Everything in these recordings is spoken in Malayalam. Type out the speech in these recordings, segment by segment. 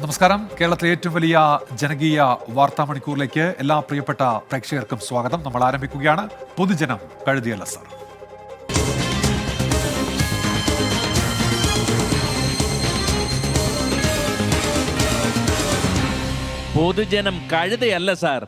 നമസ്കാരം. കേരളത്തിലെ ഏറ്റവും വലിയ ജനകീയ വാർത്താ മണിക്കൂറിലേക്ക് എല്ലാ പ്രിയപ്പെട്ട പ്രേക്ഷകർക്കും സ്വാഗതം. നമ്മൾ ആരംഭിക്കുകയാണ്. പൊതുജനം കഴുതിയല്ല സാർ. പൊതുജനം കഴുതയല്ല സാർ.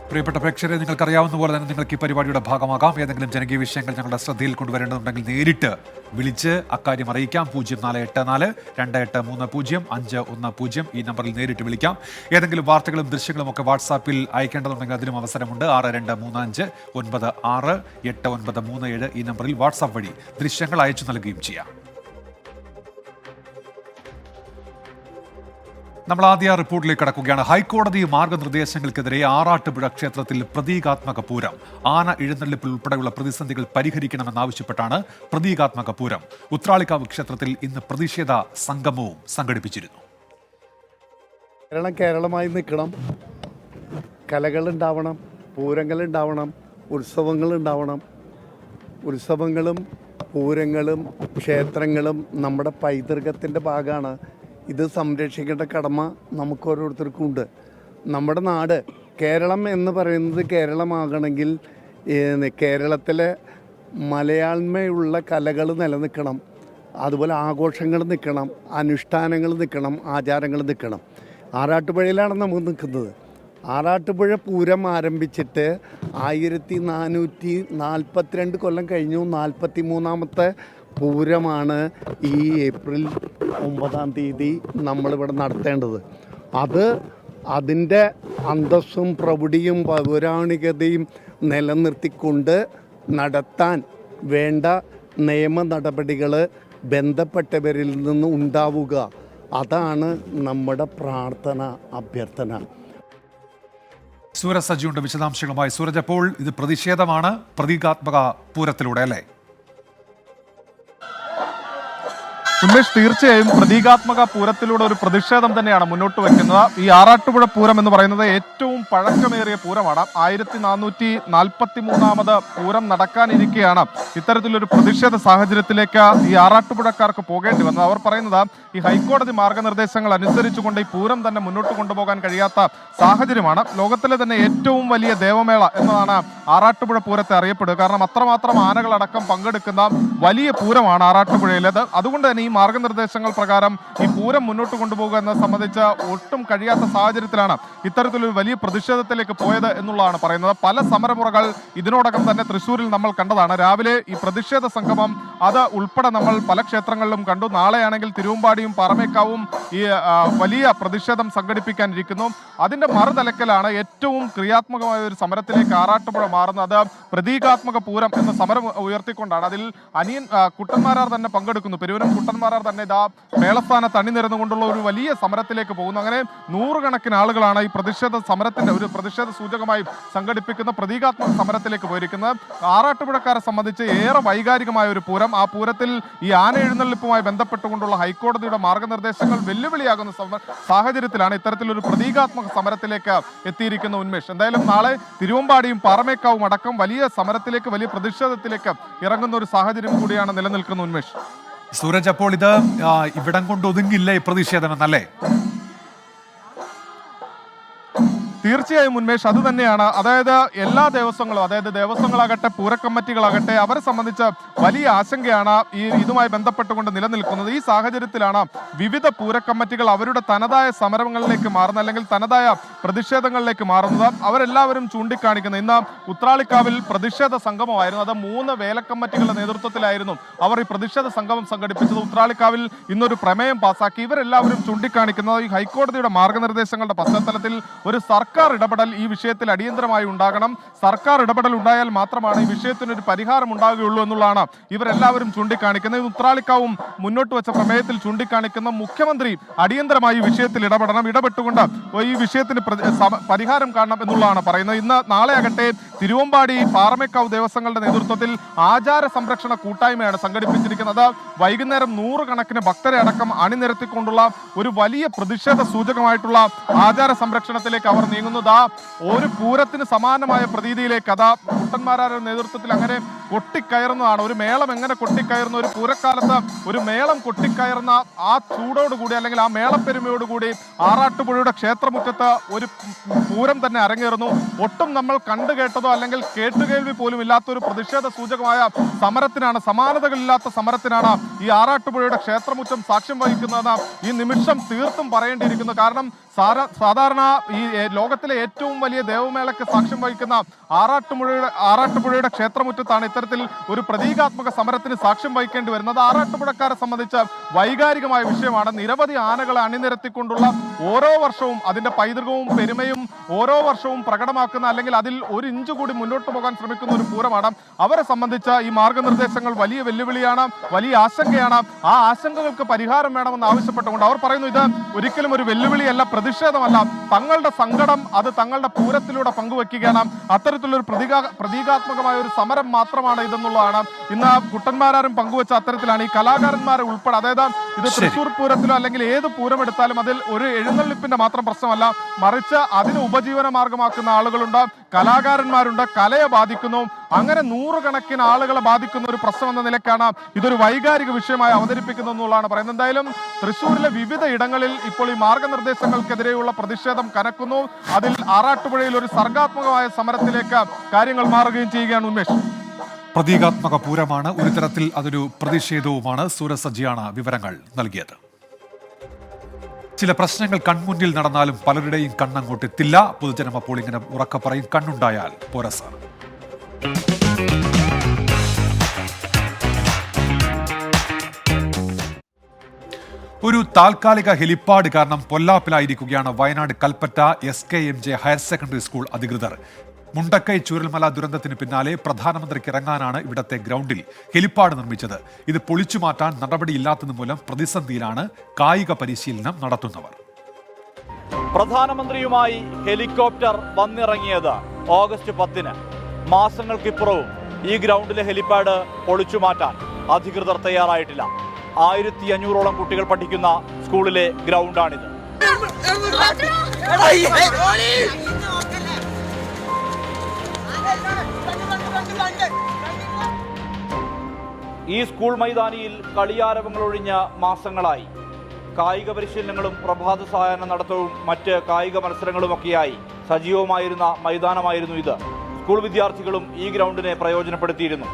പ്രിയപ്പെട്ട പ്രേക്ഷകരെ, നിങ്ങൾക്കറിയാവുന്ന പോലെ തന്നെ നിങ്ങൾക്ക് ഈ പരിപാടിയുടെ ഭാഗമാകാം. ഏതെങ്കിലും ജനകീയ വിഷയങ്ങൾ ഞങ്ങളുടെ ശ്രദ്ധയിൽ കൊണ്ടുവരേണ്ടതുണ്ടെങ്കിൽ നേരിട്ട് വിളിച്ച് അക്കാര്യം അറിയിക്കാം. 04842830 ഈ നമ്പറിൽ നേരിട്ട് വിളിക്കാം. ഏതെങ്കിലും വാർത്തകളും ദൃശ്യങ്ങളും ഒക്കെ വാട്സാപ്പിൽ അയക്കേണ്ടതുണ്ടെങ്കിൽ അതിനും അവസരമുണ്ട്. 6235968937 ഈ നമ്പറിൽ വാട്സാപ്പ് വഴി ദൃശ്യങ്ങൾ അയച്ചു നൽകുകയും ചെയ്യാം. നമ്മൾ ആദ്യ റിപ്പോർട്ടിലേക്ക് കടക്കുകയാണ്. ഹൈക്കോടതി മാർഗനിർദ്ദേശങ്ങൾക്കെതിരെ ആറാട്ടുപുഴ ക്ഷേത്രത്തിൽ പ്രതീകാത്മക പൂരം. ആന എഴുന്നള്ളിപ്പിൽ ഉൾപ്പെടെയുള്ള പ്രതിസന്ധികൾ പരിഹരിക്കണമെന്നാവശ്യപ്പെട്ടാണ് പ്രതീകാത്മക പൂരം. ഉത്രാളിക്കാവ് ക്ഷേത്രത്തിൽ ഇന്ന് പ്രതിഷേധ സംഗമവും സംഘടിപ്പിച്ചിരുന്നു. കേരളമായി നിൽക്കണം, കലകളുണ്ടാവണം, പൂരങ്ങളുണ്ടാവണം, ഉത്സവങ്ങളുണ്ടാവണം. ഉത്സവങ്ങളും പൂരങ്ങളും ക്ഷേത്രങ്ങളും നമ്മുടെ പൈതൃകത്തിൻ്റെ ഭാഗമാണ്. ഇത് സംരക്ഷിക്കേണ്ട കടമ നമുക്ക് ഓരോരുത്തർക്കും ഉണ്ട്. നമ്മുടെ നാട് കേരളം എന്ന് പറയുന്നത് കേരളമാകണമെങ്കിൽ കേരളത്തിലെ മലയാളമയുള്ള കലകൾ നിലനിൽക്കണം, അതുപോലെ ആഘോഷങ്ങൾ നിൽക്കണം, അനുഷ്ഠാനങ്ങൾ നിൽക്കണം, ആചാരങ്ങൾ നിൽക്കണം. ആറാട്ടുപുഴയിലാണ് നമുക്ക് നിൽക്കുന്നത്. ആറാട്ടുപുഴ പൂരം ആരംഭിച്ചിട്ട് 1442 കൊല്ലം കഴിഞ്ഞു. 43ാമത്തെ പൂരമാണ് ഈ ഏപ്രിൽ 9-ാം തീയതി നമ്മളിവിടെ നടത്തേണ്ടത്. അതിൻ്റെ അന്തസ്സും പ്രൗഢിയും പൗരാണികതയും നിലനിർത്തിക്കൊണ്ട് നടത്താൻ വേണ്ട നിയമ നടപടികൾ ബന്ധപ്പെട്ടവരിൽ നിന്ന് ഉണ്ടാവുക. അതാണ് നമ്മുടെ പ്രാർത്ഥന, അഭ്യർത്ഥന. സൂരജ് സജിയുണ്ട് വിശദാംശങ്ങളുമായി. സൂരജ്, അപ്പോൾ ഇത് പ്രതിഷേധമാണ് പ്രതീകാത്മക പൂരത്തിലൂടെ അല്ലേ? ഉന്മേഷ്, തീർച്ചയായും പ്രതീകാത്മക പൂരത്തിലൂടെ ഒരു പ്രതിഷേധം തന്നെയാണ് മുന്നോട്ട് വയ്ക്കുന്നത്. ഈ ആറാട്ടുപുഴ പൂരം എന്ന് പറയുന്നത് ഏറ്റവും പഴക്കമേറിയ പൂരമാണ്. 1443ാമത് പൂരം നടക്കാനിരിക്കെയാണ് ഇത്തരത്തിലൊരു പ്രതിഷേധ സാഹചര്യത്തിലേക്ക് ഈ ആറാട്ടുപുഴക്കാർക്ക് പോകേണ്ടി വന്നത്. അവർ പറയുന്നത് ഈ ഹൈക്കോടതി മാർഗനിർദ്ദേശങ്ങൾ അനുസരിച്ചുകൊണ്ട് ഈ പൂരം തന്നെ മുന്നോട്ട് കൊണ്ടുപോകാൻ കഴിയാത്ത സാഹചര്യമാണ്. ലോകത്തിലെ തന്നെ ഏറ്റവും വലിയ ദേവമേള എന്നതാണ് ആറാട്ടുപുഴ പൂരത്തെ അറിയപ്പെടുക. കാരണം അത്രമാത്രം ആനകളടക്കം പങ്കെടുക്കുന്ന വലിയ പൂരമാണ് ആറാട്ടുപുഴയിലേത്. അതുകൊണ്ട് തന്നെ ഈ മാർഗനിർദ്ദേശങ്ങൾ പ്രകാരം ഈ പൂരം മുന്നോട്ട് കൊണ്ടുപോകുക എന്നത് സംബന്ധിച്ച് ഒട്ടും കഴിയാത്ത സാഹചര്യത്തിലാണ് ഇത്തരത്തിലൊരു വലിയ പ്രതിഷേധത്തിലേക്ക് പോയത് എന്നുള്ളതാണ് പറയുന്നത്. പല സമരമുറകൾ ഇതിനോടകം തന്നെ തൃശ്ശൂരിൽ നമ്മൾ കണ്ടതാണ്. രാവിലെ ഈ പ്രതിഷേധ സംഗമം അത് ഉൾപ്പെടെ നമ്മൾ പല ക്ഷേത്രങ്ങളിലും കണ്ടു. നാളെയാണെങ്കിൽ തിരുവമ്പാടിയും പാറമേക്കാവും ഈ വലിയ പ്രതിഷേധം സംഘടിപ്പിക്കാനിരിക്കുന്നു. അതിന്റെ മറുതലക്കലാണ് ഏറ്റവും ക്രിയാത്മകമായ ഒരു സമരത്തിലേക്ക് ആറാട്ടുപുഴ മാറുന്നത്. പ്രതീകാത്മക പൂരം എന്ന സമരം ഉയർത്തിക്കൊണ്ടാണ്. അതിൽ അനിയൻ കുട്ടന്മാരാർ തന്നെ പങ്കെടുക്കുന്നു. പെരുവനം കുട്ടന്മാരാർ തന്നെ ഇതാ മേളസ്ഥാനത്ത് അണിനിരന്നുകൊണ്ടുള്ള ഒരു വലിയ സമരത്തിലേക്ക് പോകുന്നു. അങ്ങനെ നൂറുകണക്കിന് ആളുകളാണ് ഈ പ്രതിഷേധ സമരത്തിന്റെ ഒരു പ്രതിഷേധ സൂചകമായി സംഘടിപ്പിക്കുന്ന പ്രതീകാത്മക സമരത്തിലേക്ക് പോയിരിക്കുന്നത്. ആറാട്ടുപുഴക്കാരെ സംബന്ധിച്ച് ഏറെ വൈകാരികമായ ഒരു പൂരം. ആ പൂരത്തിൽ ഈ ആന എഴുന്നള്ളിപ്പുമായി ബന്ധപ്പെട്ടുകൊണ്ടുള്ള ഹൈക്കോടതിയുടെ മാർഗനിർദ്ദേശങ്ങൾ വെല്ലുവിളിയാകുന്ന സാഹചര്യത്തിലാണ് ഇത്തരത്തിലൊരു പ്രതീകാത്മക സമരത്തിലേക്ക് എത്തിയിരിക്കുന്ന ഉന്മേഷ്. എന്തായാലും നാളെ തിരുവമ്പാടിയും പാറമേക്കാവും അടക്കം വലിയ സമരത്തിലേക്ക്, വലിയ പ്രതിഷേധത്തിലേക്ക് ഇറങ്ങുന്ന ഒരു സാഹചര്യം കൂടിയാണ് നിലനിൽക്കുന്ന ഉന്മേഷ്. സൂരജ്, അപ്പോൾ ഇത് ഇവിടം കൊണ്ട് ഒതുങ്ങില്ല ഈ പ്രതിഷേധം എന്നല്ലേ? തീർച്ചയായും ഉന്മേഷ്, അത് തന്നെയാണ്. അതായത് എല്ലാ ദേവസ്വങ്ങളും, അതായത് ദേവസ്വങ്ങളാകട്ടെ പൂരക്കമ്മിറ്റികളാകട്ടെ, അവരെ സംബന്ധിച്ച് വലിയ ആശങ്കയാണ് ഇതുമായി ബന്ധപ്പെട്ടുകൊണ്ട് നിലനിൽക്കുന്നത്. ഈ സാഹചര്യത്തിലാണ് വിവിധ പൂരക്കമ്മിറ്റികൾ അവരുടെ തനതായ സമരങ്ങളിലേക്ക് മാറുന്നത്, അല്ലെങ്കിൽ തനതായ പ്രതിഷേധങ്ങളിലേക്ക് മാറുന്നത്. അവരെല്ലാവരും ചൂണ്ടിക്കാണിക്കുന്നത് ഇന്ന് ഉത്രാളിക്കാവിൽ പ്രതിഷേധ സംഗമമായിരുന്നു. അത് 3 വേലക്കമ്മിറ്റികളുടെ നേതൃത്വത്തിലായിരുന്നു അവർ ഈ പ്രതിഷേധ സംഗമം സംഘടിപ്പിച്ചത്. ഉത്രാളിക്കാവിൽ ഇന്നൊരു പ്രമേയം പാസാക്കി. ഇവരെല്ലാവരും ചൂണ്ടിക്കാണിക്കുന്നത് ഈ ഹൈക്കോടതിയുടെ മാർഗനിർദ്ദേശങ്ങളുടെ പശ്ചാത്തലത്തിൽ ഒരു സർക്കാർ ഇടപെടൽ ഈ വിഷയത്തിൽ അടിയന്തരമായി ഉണ്ടാകണം. സർക്കാർ ഇടപെടൽ ഉണ്ടായാൽ മാത്രമാണ് ഈ വിഷയത്തിനൊരു പരിഹാരം ഉണ്ടാകുകയുള്ളൂ എന്നുള്ളതാണ് ഇവരെല്ലാവരും ചൂണ്ടിക്കാണിക്കുന്നത്. ഉത്രാളിക്കാവും മുന്നോട്ട് വെച്ച പ്രമേയത്തിൽ ചൂണ്ടിക്കാണിക്കുന്ന മുഖ്യമന്ത്രി അടിയന്തരമായി ഈ വിഷയത്തിൽ ഇടപെട്ടുകൊണ്ട് ഈ വിഷയത്തിന് പരിഹാരം കാണണം എന്നുള്ളതാണ് പറയുന്നത്. നാളെയാകട്ടെ തിരുവമ്പാടി പാറമേക്കാവ് ദേവസ്വങ്ങളുടെ നേതൃത്വത്തിൽ ആചാര സംരക്ഷണ കൂട്ടായ്മയാണ് സംഘടിപ്പിച്ചിരിക്കുന്നത്. വൈകുന്നേരം 100 കണക്കിന് ഭക്തരെ അടക്കം അണിനിരത്തിക്കൊണ്ടുള്ള ഒരു വലിയ പ്രതിഷേധ സൂചകമായിട്ടുള്ള ആചാര സംരക്ഷണത്തിലേക്ക് അവർ നീങ്ങും. പറയുന്നു ദാ ഒരു പൂരത്തിന് സമാനമായ പ്രതീതിയിലേക്ക് അതാ കുട്ടന്മാരുടെ നേതൃത്വത്തിൽ അങ്ങനെ കൊട്ടിക്കയറുന്നതാണ്. ഒരു മേളം എങ്ങനെ കൊട്ടിക്കയറുന്ന, ഒരു പൂരക്കാലത്ത് ഒരു മേളം കൊട്ടിക്കയറുന്ന ആ ചൂടോടുകൂടി അല്ലെങ്കിൽ ആ മേളപ്പെരുമയോടുകൂടി ആറാട്ടുപുഴയുടെ ക്ഷേത്രമുറ്റത്ത് ഒരു പൂരം തന്നെ അരങ്ങേറുന്നു. ഒട്ടും നമ്മൾ കണ്ടു കേട്ടതോ അല്ലെങ്കിൽ കേട്ടുകേൾവി പോലും ഇല്ലാത്തൊരു പ്രതിഷേധ സൂചകമായ സമരത്തിനാണ്, സമാനതകളില്ലാത്ത സമരത്തിനാണ് ഈ ആറാട്ടുപുഴയുടെ ക്ഷേത്രമുറ്റം സാക്ഷ്യം വഹിക്കുന്നതെന്ന് ഈ നിമിഷം തീർത്തും പറയേണ്ടിയിരിക്കുന്നു. കാരണം സാധാരണ ഈ ലോകത്തിലെ ഏറ്റവും വലിയ ദേവമേളയ്ക്ക് സാക്ഷ്യം വഹിക്കുന്ന ആറാട്ടുപുഴയുടെ ക്ഷേത്രമുറ്റത്താണ് ഇത്തരത്തിൽ ഒരു പ്രതീകാത്മക സമരത്തിന് സാക്ഷ്യം വഹിക്കേണ്ടി വരുന്നത്. ആറാട്ടുപുഴക്കാരെ സംബന്ധിച്ച് വൈകാരികമായ വിഷയമാണ്. നിരവധി ആനകളെ അണിനിരത്തിക്കൊണ്ടുള്ള ഓരോ വർഷവും അതിന്റെ പൈതൃകവും പെരുമയും ഓരോ വർഷവും പ്രകടമാക്കുന്ന അല്ലെങ്കിൽ അതിൽ ഒരു ഇഞ്ച് കൂടി മുന്നോട്ട് പോകാൻ ശ്രമിക്കുന്ന ഒരു പൂരമാണ്. അവരെ സംബന്ധിച്ച് ഈ മാർഗനിർദ്ദേശങ്ങൾ വലിയ വെല്ലുവിളിയാണ്, വലിയ ആശങ്കയാണ്. ആ ആശങ്കകൾക്ക് പരിഹാരം വേണമെന്ന് ആവശ്യപ്പെട്ടുകൊണ്ട് അവർ പറയുന്നു ഇത് ഒരിക്കലും ഒരു വെല്ലുവിളിയല്ല, പ്രതിഷേധമല്ല, തങ്ങളുടെ സങ്കടം അത് തങ്ങളുടെ പൂരത്തിലൂടെ പങ്കുവെക്കുകയാണ്. അത്തരത്തിലൊരു പ്രതീകാത്മകമായ ഒരു സമരം മാത്രമാണ് ഇതെന്നുള്ളതാണ് ഇന്ന് കുട്ടന്മാരും പങ്കുവെച്ച അത്തരത്തിലാണ് ഈ കലാകാരന്മാരെ ഉൾപ്പെടെ. അതായത് ഇത് തൃശ്ശൂർ പൂരത്തിലോ അല്ലെങ്കിൽ ഏത് പൂരം എടുത്താലും അതിൽ ഒരു എഴുന്നള്ളിപ്പിന്റെ മാത്രം പ്രശ്നമല്ല, മറിച്ച് അതിന് ഉപജീവന മാർഗമാക്കുന്ന ആളുകളുണ്ട്, കലാകാരന്മാരുണ്ട്, കലയെ ബാധിക്കുന്നു. അങ്ങനെ നൂറുകണക്കിന് ആളുകളെ ബാധിക്കുന്ന ഒരു പ്രശ്നം എന്ന നിലയ്ക്കാണ് ഇതൊരു വൈകാരിക വിഷയമായി അവതരിപ്പിക്കുന്നു എന്നുള്ളതാണ് പറയുന്നത്. എന്തായാലും തൃശ്ശൂരിലെ വിവിധ ഇടങ്ങളിൽ ഇപ്പോൾ ഈ മാർഗനിർദ്ദേശങ്ങൾക്കെതിരെയുള്ള പ്രതിഷേധം കനക്കുന്നു. അതിൽ ആറാട്ടുപുഴയിൽ ഒരു സർഗാത്മകമായ സമരത്തിലേക്ക് കാര്യങ്ങൾ മാറുകയും ചെയ്യുകയാണ്. ഉന്മേഷ്, പ്രതീകാത്മക പൂരമാണ്, ഒരു തരത്തിൽ അതൊരു പ്രതിഷേധവുമാണ്. സൂരജ് സജ്ജിയാണ് വിവരങ്ങൾ നൽകിയത്. ചില പ്രശ്നങ്ങൾ കൺമുന്നിൽ നടന്നാലും പലരുടെയും കണ്ണങ്ങോട്ടെത്തില്ല. പൊതുജനം അപ്പോൾ ഇങ്ങനെ ഉറക്കെ പറയും, കണ്ണുണ്ടായാൽ പോരാ സാർ. ഒരു താൽക്കാലിക ഹെലിപ്പാഡ് കാരണം പൊല്ലാപ്പിലായിരിക്കുകയാണ് Wayanad Kalpetta SKMJ higher secondary school അധികൃതർ. മുണ്ടക്കൈ ചൂരൽമല ദുരന്തത്തിന് പിന്നാലെ പ്രധാനമന്ത്രിക്ക് ഇറങ്ങാനാണ് ഇവിടത്തെ ഗ്രൗണ്ടിൽ ഹെലിപ്പാഡ് നിർമ്മിച്ചത്. ഇത് പൊളിച്ചു മാറ്റാൻ നടപടിയില്ലാത്തത് മൂലം പ്രതിസന്ധിയിലാണ് കായിക പരിശീലനം നടത്തുന്നവർ. പ്രധാനമന്ത്രിയുമായി ഹെലികോപ്റ്റർ വന്നിറങ്ങിയത് ഓഗസ്റ്റ് 10-ന്. മാസങ്ങൾക്കിപ്പുറവും ഈ ഗ്രൗണ്ടിലെ ഹെലിപ്പാഡ് പൊളിച്ചു മാറ്റാൻ അധികൃതർ തയ്യാറായിട്ടില്ല. 1500ഓളം കുട്ടികൾ പഠിക്കുന്ന സ്കൂളിലെ ഗ്രൗണ്ടാണിത്. ഈ സ്കൂൾ മൈതാനിയിൽ കളിയാരവങ്ങൾ ഒഴിഞ്ഞ മാസങ്ങളായി. കായിക പരിശീലനങ്ങളും പ്രഭാത സായാഹ്ന നടത്തവും മറ്റ് കായിക മത്സരങ്ങളുമൊക്കെയായി സജീവമായിരുന്ന മൈതാനമായിരുന്നു ഇത്. സ്കൂൾ വിദ്യാർത്ഥികളും ഈ ഗ്രൗണ്ടിനെ പ്രയോജനപ്പെടുത്തിയിരുന്നു.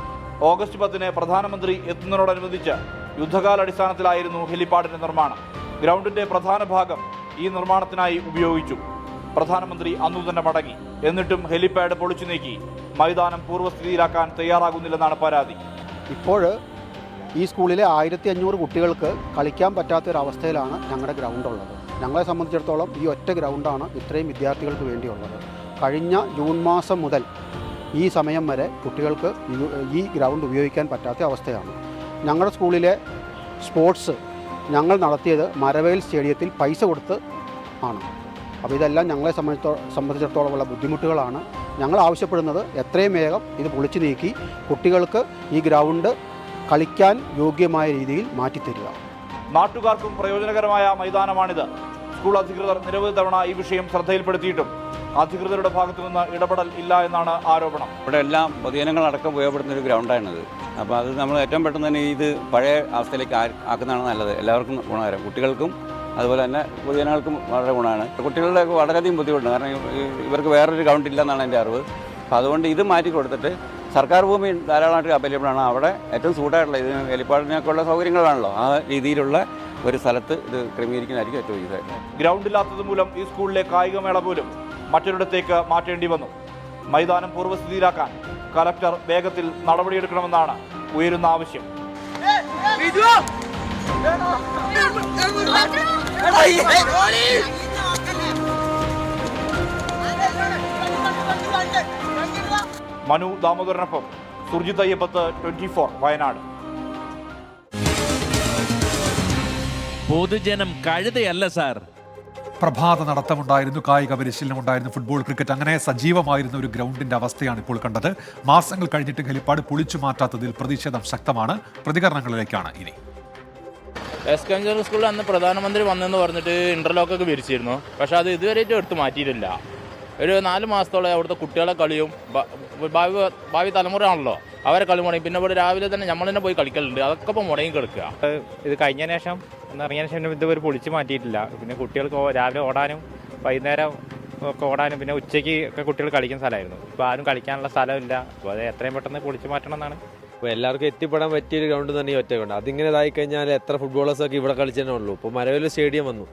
ഓഗസ്റ്റ് 10-ന് പ്രധാനമന്ത്രി എത്തുന്നതിനോടനുബന്ധിച്ച് യുദ്ധകാലാടിസ്ഥാനത്തിലായിരുന്നു ഹെലിപ്പാഡിന്റെ നിർമ്മാണം. ഗ്രൗണ്ടിന്റെ പ്രധാന ഭാഗം ഈ നിർമ്മാണത്തിനായി ഉപയോഗിച്ചു. പ്രധാനമന്ത്രി അന്നു തന്നെ മടങ്ങി. എന്നിട്ടും ഹെലിപ്പാഡ് പൊളിച്ചു നീക്കി മൈതാനം പൂർവ്വസ്ഥിതിയിലാക്കാൻ തയ്യാറാകുന്നില്ലെന്നാണ് പരാതി. ഇപ്പോൾ ഈ സ്കൂളിലെ 1500 കുട്ടികൾക്ക് കളിക്കാൻ പറ്റാത്തൊരവസ്ഥയിലാണ് ഞങ്ങളുടെ ഗ്രൗണ്ട് ഉള്ളത്. ഞങ്ങളെ സംബന്ധിച്ചിടത്തോളം ഈ ഒറ്റ ഗ്രൗണ്ടാണ് ഇത്രയും വിദ്യാർത്ഥികൾക്ക് വേണ്ടിയുള്ളത്. കഴിഞ്ഞ ജൂൺ മാസം മുതൽ ഈ സമയം വരെ കുട്ടികൾക്ക് ഈ ഗ്രൗണ്ട് ഉപയോഗിക്കാൻ പറ്റാത്ത അവസ്ഥയാണ്. ഞങ്ങളുടെ സ്കൂളിലെ സ്പോർട്സ് ഞങ്ങൾ നടത്തിയത് മരവേൽ സ്റ്റേഡിയത്തിൽ പൈസ കൊടുത്ത് ആണ്. അപ്പോൾ ഇതെല്ലാം ഞങ്ങളെ സംബന്ധിച്ചിടത്തോളമുള്ള ബുദ്ധിമുട്ടുകളാണ്. ഞങ്ങൾ ആവശ്യപ്പെടുന്നത് എത്രയും വേഗം ഇത് പൊളിച്ചു നീക്കി കുട്ടികൾക്ക് ഈ ഗ്രൗണ്ട് കളിക്കാൻ യോഗ്യമായ രീതിയിൽ മാറ്റിത്തരിക. നാട്ടുകാർക്കും പ്രയോജനകരമായ മൈതാനമാണിത്. സ്കൂൾ അധികൃതർ നിരവധി തവണ ഈ വിഷയം ശ്രദ്ധയിൽപ്പെടുത്തിയിട്ടും അധികൃതരുടെ ഭാഗത്തു നിന്ന് ഇടപെടൽ ഇല്ല എന്നാണ് ആരോപണം. ഇവിടെ എല്ലാം പൊതുജനങ്ങളടക്കം ഉപയോഗപ്പെടുന്ന ഒരു ഗ്രൗണ്ടാണിത്. അപ്പോൾ അത് നമ്മൾ ഏറ്റവും പെട്ടെന്ന് തന്നെ ഇത് പഴയ അവസ്ഥയിലേക്ക് ആക്കുന്നതാണ് നല്ലത്. എല്ലാവർക്കും ഗുണകരം, കുട്ടികൾക്കും അതുപോലെ തന്നെ പൊതുജനങ്ങൾക്കും വളരെ ഗുണമാണ്. കുട്ടികളുടെ വളരെയധികം ബുദ്ധിമുട്ടുണ്ട്. കാരണം ഇവർക്ക് വേറൊരു ഗ്രൗണ്ട് ഇല്ലെന്നാണ് എൻ്റെ അറിവ്. അപ്പോൾ അതുകൊണ്ട് ഇത് മാറ്റി കൊടുത്തിട്ട് സർക്കാർ ഭൂമി ധാരാളമായിട്ട് അവൈലബിളാണ്. അവിടെ ഏറ്റവും സൂട്ടായിട്ടുള്ള ഇതിന് ഹെലിപ്പാഡിനൊക്കെയുള്ള സൗകര്യങ്ങൾ വേണമല്ലോ, ആ രീതിയിലുള്ള ഒരു സ്ഥലത്ത് ഇത് ക്രമീകരിക്കുന്നതായിരിക്കും ഏറ്റവും ഇതായിട്ട്. ഗ്രൗണ്ടില്ലാത്തത് മൂലം ഈ സ്കൂളിലെ കായികമേള പോലും മറ്റൊരിടത്തേക്ക് മാറ്റേണ്ടി വന്നു. മൈതാനം പൂർവ്വസ്ഥിതിയിലാക്കാൻ കലക്ടർ വേഗത്തിൽ നടപടിയെടുക്കണമെന്നാണ് ഉയരുന്ന ആവശ്യം. മനു ദാമോദരനൊപ്പം സുർജിത് അയ്യപ്പത്ത്, 24 വയനാട്. പൊതുജനം കഴുതയല്ല സാർ. പ്രഭാത നടത്തമുണ്ടായിരുന്നു, കായിക പരിശീലനം ഉണ്ടായിരുന്നു, ഫുട്ബോൾ, ക്രിക്കറ്റ്, അങ്ങനെ സജീവമായിരുന്ന ഒരു ഗ്രൗണ്ടിന്റെ അവസ്ഥയാണ് ഇപ്പോൾ കണ്ടത്. മാസങ്ങൾ കഴിഞ്ഞിട്ട് ഹെലിപ്പാഡ് പൊളിച്ചു മാറ്റാത്തതിൽ പ്രതിഷേധം ശക്തമാണ്. പ്രതികരണങ്ങളിലേക്കാണ് ഇനി. SKMJ സ്കൂളിൽ അന്ന് പ്രധാനമന്ത്രി വന്നെന്ന് പറഞ്ഞിട്ട് ഇന്റർലോക്കൊക്കെ വിരിച്ചിരുന്നു. പക്ഷെ അത് ഇതുവരെയായിട്ട് എടുത്ത് മാറ്റിയിട്ടില്ല. ഒരു 4 മാസത്തോളം അവിടുത്തെ കുട്ടികളെ കളിയും ഭാവി തലമുറയാണല്ലോ അവരെ കളി മുടങ്ങി. പിന്നെ ഇവിടെ രാവിലെ തന്നെ നമ്മൾ തന്നെ പോയി കളിക്കലുണ്ട്. അതൊക്കെ ഇപ്പോൾ മുടങ്ങി കിടക്കുക. ഇത് കഴിഞ്ഞതിന് ശേഷം ഇറങ്ങിയതിന് ശേഷം ഇതുവരെ പൊളിച്ച് മാറ്റിയിട്ടില്ല. പിന്നെ കുട്ടികൾക്ക് രാവിലെ ഓടാനും വൈകുന്നേരം ഒക്കെ ഓടാനും പിന്നെ ഉച്ചയ്ക്ക് ഒക്കെ കുട്ടികൾ കളിക്കുന്ന സ്ഥലമായിരുന്നു. ഇപ്പോൾ ആരും കളിക്കാനുള്ള സ്ഥലമില്ല. അപ്പോൾ അത് എത്രയും പെട്ടെന്ന് പൊളിച്ച് മാറ്റണം എന്നാണ്. അപ്പോൾ എല്ലാവർക്കും എത്തിപ്പെടാൻ പറ്റിയൊരു ഗ്രൗണ്ട് തന്നെ ഈ ഒറ്റ ഗ്രൗണ്ട്. അതിങ്ങനെ ഇതായി കഴിഞ്ഞാൽ എത്ര ഫുട്ബോളേഴ്സൊക്കെ ഇവിടെ കളിച്ചതന്നെ ഉള്ളൂ. ഇപ്പോൾ മരവിൽ സ്റ്റേഡിയം വന്നു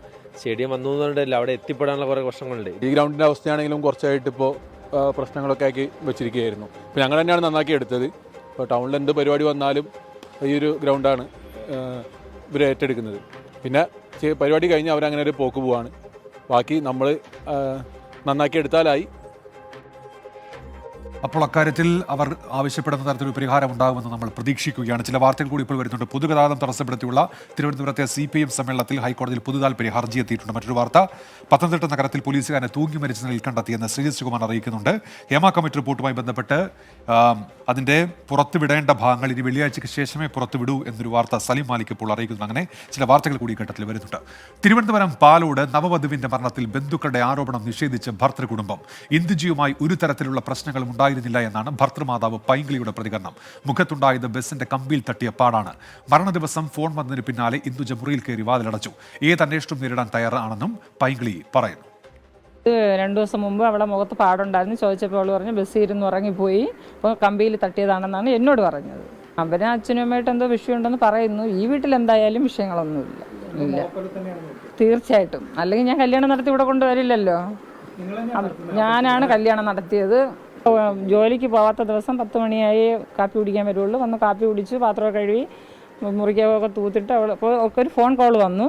എന്ന് പറഞ്ഞിട്ടില്ല, അവിടെ എത്തിപ്പെടാനുള്ള കുറേ പ്രശ്നങ്ങളുണ്ട്. ഈ ഗ്രൗണ്ടിൻ്റെ അവസ്ഥയാണെങ്കിലും കുറച്ചായിട്ട് ഇപ്പോൾ പ്രശ്നങ്ങളൊക്കെ ആക്കി വെച്ചിരിക്കുകയായിരുന്നു. ഇപ്പോൾ ഞങ്ങൾ തന്നെയാണ് നന്നാക്കി എടുത്തത്. ഇപ്പോൾ ടൗണിൽ എന്ത് പരിപാടി വന്നാലും ഈ ഒരു ഗ്രൗണ്ടാണ് ഇവർ ഏറ്റെടുക്കുന്നത്. പിന്നെ പരിപാടി കഴിഞ്ഞ് അവരങ്ങനെ ഒരു പോക്ക് പോവാണ്. ബാക്കി നമ്മൾ നന്നാക്കി എടുത്താലായി. അപ്പോൾ അക്കാര്യത്തിൽ അവർ ആവശ്യപ്പെടുന്ന തരത്തിലൊരു പരിഹാരം ഉണ്ടാകുമെന്ന് നമ്മൾ പ്രതീക്ഷിക്കുകയാണ്. ചില വാർത്തകൾ കൂടി ഇപ്പോൾ വരുന്നുണ്ട്. പൊതുഗതാഗതം തടസ്സപ്പെടുത്തിയുള്ള തിരുവനന്തപുരത്തെ CPM സമ്മേളനത്തിൽ ഹൈക്കോടതിയിൽ പൊതുതാൽപര്യ ഹർജി എത്തിയിട്ടുണ്ട്. മറ്റൊരു വാർത്ത, പത്തനംതിട്ട നഗരത്തിൽ പോലീസുകാരനെ തൂങ്ങി മരിച്ച നിലയിൽ കണ്ടെത്തിയെന്ന് ശ്രീജിത് കുമാർ അറിയിക്കുന്നുണ്ട്. ഹേമ കമ്മിറ്റി റിപ്പോർട്ടുമായി ബന്ധപ്പെട്ട് അതിൻ്റെ പുറത്തുവിടേണ്ട ഭാഗങ്ങൾ ഇനി വെള്ളിയാഴ്ചയ്ക്ക് ശേഷമേ പുറത്തുവിടൂ എന്നൊരു വാർത്ത സലീം മാലിക് ഇപ്പോൾ അറിയിക്കുന്നു. അങ്ങനെ ചില വാർത്തകൾ കൂടി ഘട്ടത്തിൽ വരുന്നുണ്ട്. തിരുവനന്തപുരം പാലോട് നവവധുവിന്റെ മരണത്തിൽ ബന്ധുക്കളുടെ ആരോപണം നിഷേധിച്ച് ഭർതൃകുടുംബം. ഇന്ദുജിയുമായി ഒരു തരത്തിലുള്ള പ്രശ്നങ്ങളും ഉണ്ടായിരുന്നില്ല എന്നാണ് ഭർത്തൃമാതാവ് പൈങ്കിളിയുടെ പ്രതികരണം. മുഖത്തുണ്ടായത് ബസിന്റെ കമ്പിയിൽ തട്ടിയ പാടാണ്. മരണദിവസം ഫോൺ വന്നതിന് പിന്നാലെ ഇന്ദുജ മുറിയിൽ കയറി വാതിലടച്ചു. ഏത് അന്വേഷണം നേരിടാൻ തയ്യാറാണെന്നും പൈങ്കിളി പറയുന്നു. 2 ദിവസം മുമ്പ് അവളെ മുഖത്ത് പാടുണ്ടായിരുന്നു. ചോദിച്ചപ്പോൾ അവൾ പറഞ്ഞു ബസ്സിൽ ഇരുന്ന് ഉറങ്ങിപ്പോയി, അപ്പോൾ കമ്പിയിൽ തട്ടിയതാണെന്നാണ് എന്നോട് പറഞ്ഞത്. അവന് അച്ഛനും അമ്മയായിട്ട് എന്തോ വിഷയമുണ്ടെന്ന് പറയുന്നു. ഈ വീട്ടിൽ എന്തായാലും വിഷയങ്ങളൊന്നുമില്ല. ഇല്ല, തീർച്ചയായിട്ടും. അല്ലെങ്കിൽ ഞാൻ കല്യാണം നടത്തി ഇവിടെ കൊണ്ടുവരില്ലല്ലോ. ഞാനാണ് കല്യാണം നടത്തിയത്. ജോലിക്ക് പോവാത്ത ദിവസം 10 മണിയായി കാപ്പി കുടിക്കാൻ വരുള്ളൂ. വന്ന് കാപ്പി കുടിച്ച് പാത്രമൊക്കെ കഴുകി മുറിക്കൊക്കെ തൂത്തിട്ട് അവൾ അപ്പോൾ ഒക്കെ ഒരു ഫോൺ കോൾ വന്നു.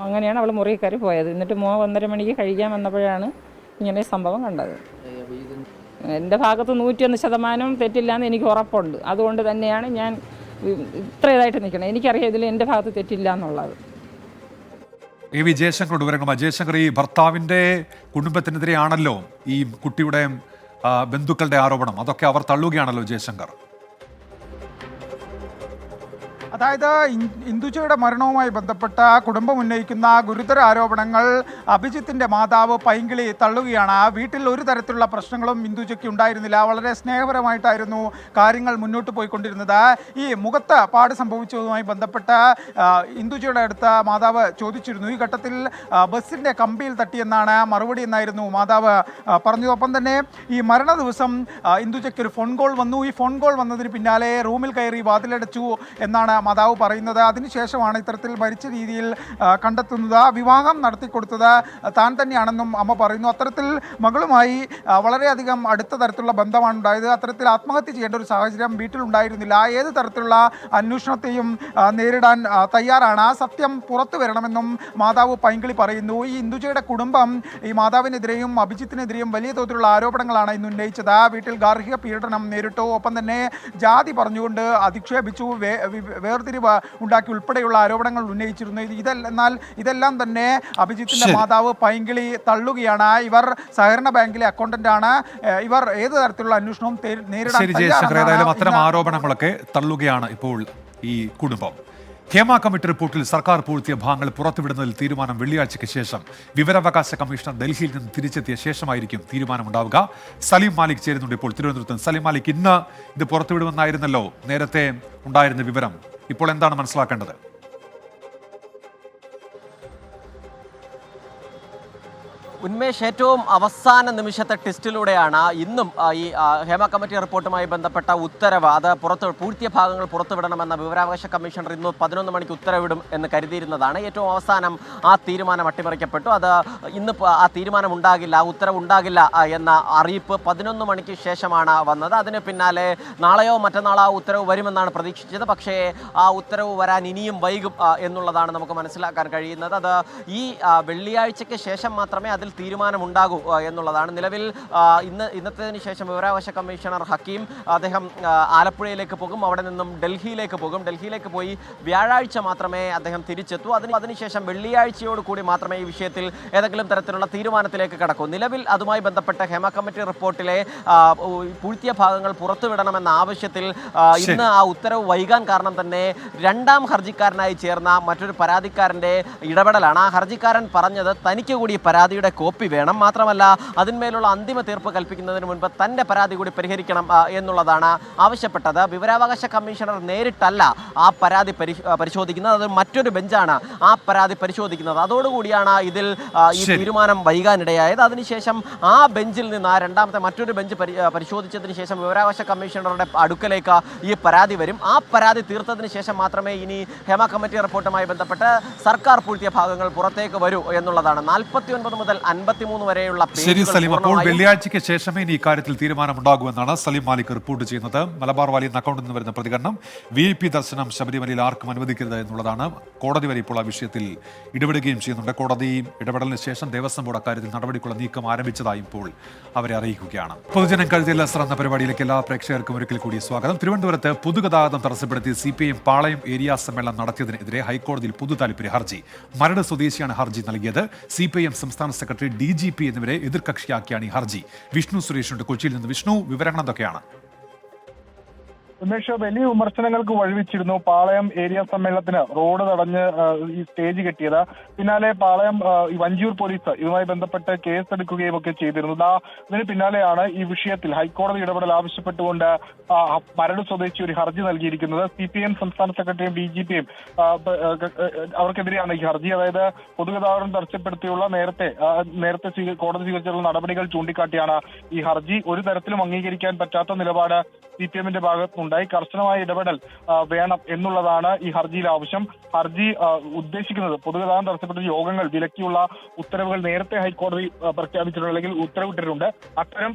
അങ്ങനെയാണ് അവൾ മുറിയിൽ കയറി പോയത്. എന്നിട്ട് 1:30 മണിക്ക് കഴിക്കാൻ വന്നപ്പോഴാണ് ഇങ്ങനെ സംഭവം കണ്ടത്. എൻ്റെ ഭാഗത്ത് 101% തെറ്റില്ലാന്ന് എനിക്ക് ഉറപ്പുണ്ട്. അതുകൊണ്ട് തന്നെയാണ് ഞാൻ ഇത്ര ഇതായിട്ട് നിൽക്കുന്നത്. എനിക്കറിയാം ഇതിൽ എൻ്റെ ഭാഗത്ത് തെറ്റില്ല എന്നുള്ളത്. AV ജയശങ്കറോട് വിവരങ്ങൾ. ജയശങ്കർ, ഈ ഭർത്താവിൻ്റെ കുടുംബത്തിനെതിരെയാണല്ലോ ഈ കുട്ടിയുടെ ബന്ധുക്കളുടെ ആരോപണം. അതൊക്കെ അവർ തള്ളുകയാണല്ലോ ജയശങ്കർ. അതായത് ഇന്ദുജയുടെ മരണവുമായി ബന്ധപ്പെട്ട കുടുംബം ഉന്നയിക്കുന്ന ഗുരുതര ആരോപണങ്ങൾ അഭിജിത്തിന്റെ മാതാവ് പൈങ്കിളി തള്ളുകയാണ്. വീട്ടിൽ ഒരു തരത്തിലുള്ള പ്രശ്നങ്ങളും ഇന്ദുജയ്ക്ക് ഉണ്ടായിരുന്നില്ല. വളരെ സ്നേഹപരമായിട്ടായിരുന്നു കാര്യങ്ങൾ മുന്നോട്ട് പോയിക്കൊണ്ടിരുന്നത്. ഈ മുഖത്ത് പാട് സംഭവിച്ചതുമായി ബന്ധപ്പെട്ട് ഇന്ദുജയുടെ അടുത്ത് മാതാവ് ചോദിച്ചിരുന്നു. ഈ ഘട്ടത്തിൽ ബസ്സിന്റെ കമ്പിയിൽ തട്ടിയെന്നാണ് മറുപടി എന്നായിരുന്നു മാതാവ് പറഞ്ഞത്. ഒപ്പം തന്നെ ഈ മരണ ദിവസം ഇന്ദുജയ്ക്ക് ഒരു ഫോൺ കോൾ വന്നു. ഈ ഫോൺ കോൾ വന്നതിന് പിന്നാലെ റൂമിൽ കയറി വാതിലടച്ചു എന്നാണ് മാതാവ് പറയുന്നത്. അതിനുശേഷമാണ് ഇത്തരത്തിൽ മരിച്ച രീതിയിൽ കണ്ടെത്തുന്നത്. വിവാഹം നടത്തിക്കൊടുത്തത് താൻ തന്നെയാണെന്നും അമ്മ പറയുന്നു. അത്തരത്തിൽ മകളുമായി വളരെയധികം അടുത്ത തരത്തിലുള്ള ബന്ധമാണ് ഉണ്ടായത്. അത്തരത്തിൽ ആത്മഹത്യ ചെയ്യേണ്ട ഒരു സാഹചര്യം വീട്ടിലുണ്ടായിരുന്നില്ല. ഏത് തരത്തിലുള്ള അന്വേഷണത്തെയും നേരിടാൻ തയ്യാറാണ്. സത്യം പുറത്തു വരണമെന്നും മാതാവ് പൈങ്കിളി പറയുന്നു. ഈ ഇന്ദുജയുടെ കുടുംബം ഈ മാതാവിനെതിരെയും അഭിജിത്തിനെതിരെയും വലിയ തോതിലുള്ള ആരോപണങ്ങളാണ് ഇന്ന് ഉന്നയിച്ചത്. വീട്ടിൽ ഗാർഹിക പീഡനം നേരിട്ടു, ഒപ്പം തന്നെ ജാതി പറഞ്ഞുകൊണ്ട് അധിക്ഷേപിച്ചു, വേർതിരിവ് ഉണ്ടാക്കി ഉൾപ്പെടെയുള്ള ആരോപണങ്ങൾ ഉന്നയിച്ചിരുന്നു. എന്നാൽ ഇതെല്ലാം തന്നെ അഭിജിത്തിന്റെ മാതാവ് പൈങ്കിളി തള്ളുകയാണ്. ഇവർ സഹകരണ ബാങ്കിലെ അക്കൗണ്ടന്റ് ആണ്. ഇവർ ഏത് തരത്തിലുള്ള അന്വേഷണവും നേരിടാൻ ഏതായാലും അത്തരം ആരോപണങ്ങളൊക്കെ തള്ളുകയാണ് ഇപ്പോൾ ഈ കുടുംബം. ഹേമ കമ്മിറ്റി റിപ്പോർട്ടിൽ സർക്കാർ പൂഴ്ത്തിയ ഭാഗങ്ങൾ പുറത്തുവിടുന്നതിൽ തീരുമാനം വെള്ളിയാഴ്ചയ്ക്ക് ശേഷം. വിവരാവകാശ കമ്മീഷണർ ഡൽഹിയിൽ നിന്ന് തിരിച്ചെത്തിയ ശേഷമായിരിക്കും തീരുമാനമുണ്ടാവുക. സലീം മാലിക് ചേരുന്നുണ്ട് ഇപ്പോൾ തിരുവനന്തപുരത്ത്. സലീം മാലിക്, ഇന്ന് ഇത് പുറത്തുവിടുമെന്നായിരുന്നല്ലോ നേരത്തെ ഉണ്ടായിരുന്ന വിവരം. ഇപ്പോൾ എന്താണ് മനസ്സിലാക്കേണ്ടത്? ഉന്മേഷ്, ഏറ്റവും അവസാന നിമിഷത്തെ ടെസ്റ്റിലൂടെയാണ് ഇന്നും ഈ ഹേമ കമ്മിറ്റി റിപ്പോർട്ടുമായി ബന്ധപ്പെട്ട ഉത്തരവ് അത് പൂഴ്ത്തിയ ഭാഗങ്ങൾ പുറത്തുവിടണമെന്ന വിവരാവകാശ കമ്മീഷണർ ഇന്ന് 11 മണിക്ക് ഉത്തരവിടും എന്ന് കരുതിയിരുന്നതാണ്. ഏറ്റവും അവസാനം ആ തീരുമാനം അട്ടിമറിക്കപ്പെട്ടു. അത് ഇന്ന് ആ തീരുമാനം ഉണ്ടാകില്ല, ആ ഉത്തരവ് ഉണ്ടാകില്ല എന്ന അറിയിപ്പ് 11 മണിക്ക് ശേഷമാണ് വന്നത്. അതിന് പിന്നാലെ നാളെയോ മറ്റന്നാളോ ആ ഉത്തരവ് വരുമെന്നാണ് പ്രതീക്ഷിച്ചത്. പക്ഷേ ആ ഉത്തരവ് വരാൻ ഇനിയും വൈകും എന്നുള്ളതാണ് നമുക്ക് മനസ്സിലാക്കാൻ കഴിയുന്നത്. അത് ഈ വെള്ളിയാഴ്ചയ്ക്ക് ശേഷം മാത്രമേ അതിൽ തീരുമാനമുണ്ടാകൂ എന്നുള്ളതാണ്. നിലവിൽ ഇന്നത്തേതിന് ശേഷം വിവരാവകാശ കമ്മീഷണർ ഹക്കീം അദ്ദേഹം ആലപ്പുഴയിലേക്ക് പോകും. അവിടെ നിന്നും ഡൽഹിയിലേക്ക് പോകും. ഡൽഹിയിലേക്ക് പോയി വ്യാഴാഴ്ച മാത്രമേ അദ്ദേഹം തിരിച്ചെത്തൂ. അതിനുശേഷം വെള്ളിയാഴ്ചയോട് കൂടി മാത്രമേ ഈ വിഷയത്തിൽ ഏതെങ്കിലും തരത്തിലുള്ള തീരുമാനത്തിലേക്ക് കടക്കൂ. നിലവിൽ അതുമായി ബന്ധപ്പെട്ട ഹേമ കമ്മിറ്റി റിപ്പോർട്ടിലെ പൂഴ്ത്തിയ ഭാഗങ്ങൾ പുറത്തുവിടണമെന്ന ആവശ്യത്തിൽ ഇന്ന് ആ ഉത്തരവ് വൈകാൻ കാരണം തന്നെ രണ്ടാം ഹർജിക്കാരനായി ചേർന്ന മറ്റൊരു പരാതിക്കാരൻ്റെ ഇടപെടലാണ്. ആ ഹർജിക്കാരൻ പറഞ്ഞത് തനിക്ക് കൂടി പരാതിയുടെ കോപ്പി വേണം. മാത്രമല്ല അതിന്മേലുള്ള അന്തിമ തീർപ്പ് കൽപ്പിക്കുന്നതിന് മുൻപ് തൻ്റെ പരാതി കൂടി പരിഹരിക്കണം എന്നുള്ളതാണ് ആവശ്യപ്പെട്ടത്. വിവരാവകാശ കമ്മീഷണർ നേരിട്ടല്ല ആ പരാതി പരിശോധിക്കുന്നത്, അത് മറ്റൊരു ബെഞ്ചാണ് ആ പരാതി പരിശോധിക്കുന്നത്. അതോടുകൂടിയാണ് ഇതിൽ ഈ തീരുമാനം വൈകാനിടയായത്. അതിനുശേഷം ആ ബെഞ്ചിൽ നിന്ന് രണ്ടാമത്തെ മറ്റൊരു ബെഞ്ച് പരിശോധിച്ചതിന് ശേഷം വിവരാവകാശ കമ്മീഷണറുടെ അടുക്കലേക്ക് ഈ പരാതി വരും. ആ പരാതി തീർത്തതിന് ശേഷം മാത്രമേ ഇനി ഹേമ കമ്മിറ്റി റിപ്പോർട്ടുമായി ബന്ധപ്പെട്ട് സർക്കാർ പൂഴ്ത്തിയ ഭാഗങ്ങൾ പുറത്തേക്ക് വരൂ എന്നുള്ളതാണ്. 49 മുതൽ 53 വരെയുള്ള ശരി സലീം, അപ്പോൾ വെള്ളിയാഴ്ചയ്ക്ക് ശേഷമേ ഇനി ഇക്കാര്യത്തിൽ തീരുമാനമുണ്ടാകുമെന്നാണ് സലീം മാലിക് റിപ്പോർട്ട് ചെയ്യുന്നത്. മലബാർ വാലിയിൽ നിന്ന് അക്കൗണ്ടിൽ നിന്ന് വരുന്ന പ്രതികരണം, VIP ദർശനം ശബരിമലയിൽ ആർക്കും അനുവദിക്കരുത് എന്നുള്ളതാണ്. കോടതി വരെ ഇപ്പോൾ ആ വിഷയത്തിൽ ഇടപെടുകയും ചെയ്യുന്നുണ്ട്. കോടതി ഇടപെടലിന് ശേഷം ദേവസ്വം ബോർഡ് അക്കാര്യത്തിൽ നടപടിക്കുള്ള നീക്കം ആരംഭിച്ചതായി ഇപ്പോൾ അവരെ അറിയിക്കുകയാണ്. പൊതുജനം കരുതിയ ലസർ എന്ന പരിപാടിയിലേക്ക് എല്ലാ പ്രേക്ഷകർക്കും ഒരിക്കൽ കൂടി സ്വാഗതം. തിരുവനന്തപുരത്ത് പൊതുഗതാഗതം തടസ്സപ്പെടുത്തി CPIM പാളയം ഏരിയ സമ്മേളനം നടത്തിയതിനെതിരെ ഹൈക്കോടതിയിൽ പൊതു താൽപര്യ ഹർജി. മരട് സ്വദേശിയാണ് ഹർജി നൽകിയത്. CPIM സംസ്ഥാന സെക്രട്ടറി DGP എന്നിവരെ എതിർകക്ഷിയാക്കിയാണ് ഈ ഹർജി. വിഷ്ണു സുരേഷുണ്ട് കൊച്ചിയിൽ നിന്ന്. വിഷ്ണു, വിവരങ്ങൾ എന്തൊക്കെയാണ്? ഉമേഷ്, വലിയ വിമർശനങ്ങൾക്ക് വഴിവെച്ചിരുന്നു പാളയം ഏരിയ സമ്മേളനത്തിന് റോഡ് തടഞ്ഞ് ഈ സ്റ്റേജ് കെട്ടിയത്. പിന്നാലെ പാളയം വഞ്ചിയൂർ പോലീസ് ഇതുമായി ബന്ധപ്പെട്ട് കേസെടുക്കുകയും ഒക്കെ ചെയ്തിരുന്നു. ഇതിന് പിന്നാലെയാണ് ഈ വിഷയത്തിൽ ഹൈക്കോടതി ഇടപെടൽ ആവശ്യപ്പെട്ടുകൊണ്ട് മരട് സ്വദേശി ഒരു ഹർജി നൽകിയിരിക്കുന്നത്. CPIM സംസ്ഥാന സെക്രട്ടറിയും DGPയും അവർക്കെതിരെയാണ് ഈ ഹർജി. അതായത് പൊതുഗതാഗതം തടസ്സപ്പെടുത്തിയുള്ള നേരത്തെ കോടതി സ്വീകരിച്ചിട്ടുള്ള നടപടികൾ ചൂണ്ടിക്കാട്ടിയാണ് ഈ ഹർജി. ഒരു തരത്തിലും അംഗീകരിക്കാൻ പറ്റാത്ത നിലപാട് CPIMന്റെ ഭാഗത്തുനിന്നുണ്ടായി. കർശനമായ ഇടപെടൽ വേണം എന്നുള്ളതാണ് ഈ ഹർജിയിലെ ആവശ്യം. ഹർജി ഉദ്ദേശിക്കുന്നത് പൊതുഗതാഗതം തടസ്സപ്പെട്ട യോഗങ്ങൾ വിലക്കിയുള്ള ഉത്തരവുകൾ നേരത്തെ ഹൈക്കോടതി പ്രഖ്യാപിച്ചിട്ടുണ്ട്, അല്ലെങ്കിൽ ഉത്തരവിട്ടിട്ടുണ്ട്. അത്തരം